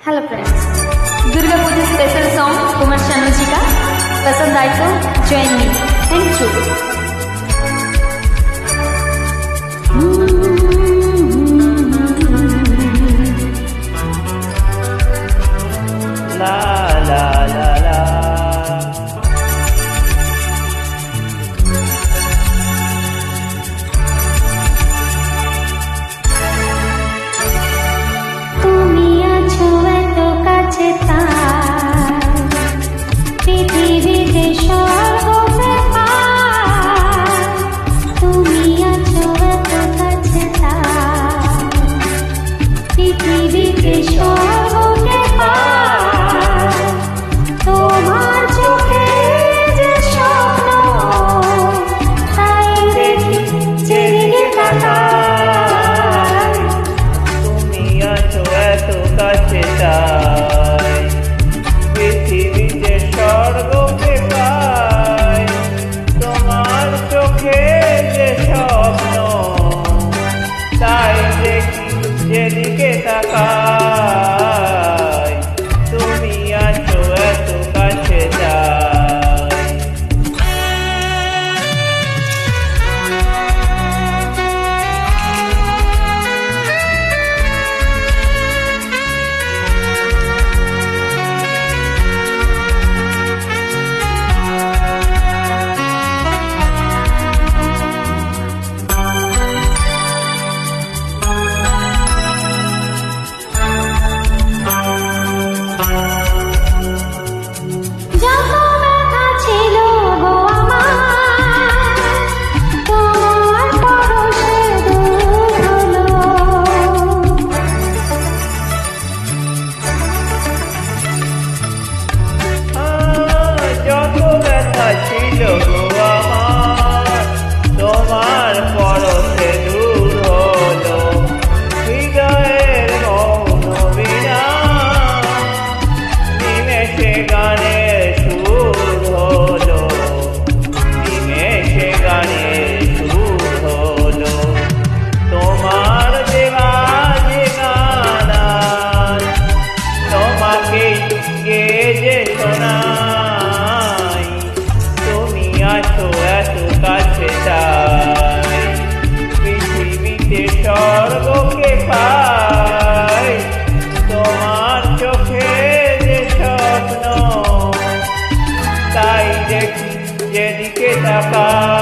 Hello friends, Durga Puja special song Kumar Sanu ji का पसंद आए तो ज्वाइन मी। Thank you. ला ला ला ला তুমি আছো এত কাছে পৃথিবীতে সর্বব্যাপার, তুমি আছো এত কাছে পৃথিবীতে সর্বব্যাপার, তোমার চোখে যে স্বপ্ন তাই দেখি যেদিকে তাকাই। তুমি আছো এত কাছে তাই পৃথিবীতে স্বর্গকে পাই, তোমার চোখে যে স্বপ্ন তাই দেখি যেদিকে তাকাই। তুমি আছো এত কাছে তাই। ছিল গো আমার, তোমার পরশে দূর হলো হৃদয়ের মৌন বীণা, নিমেষে গানের সুর হলো, নিমেষে গানের সুর হলো। তোমার দেওয়া যে গান তোমাকে কে যে শোনাই, তুমি আছো এত কাছে তাই পৃথিবীতে স্বর্গকে পাই, তোমার চোখে যে স্বপ্ন তাই দেখি যেদিকে তাকাই।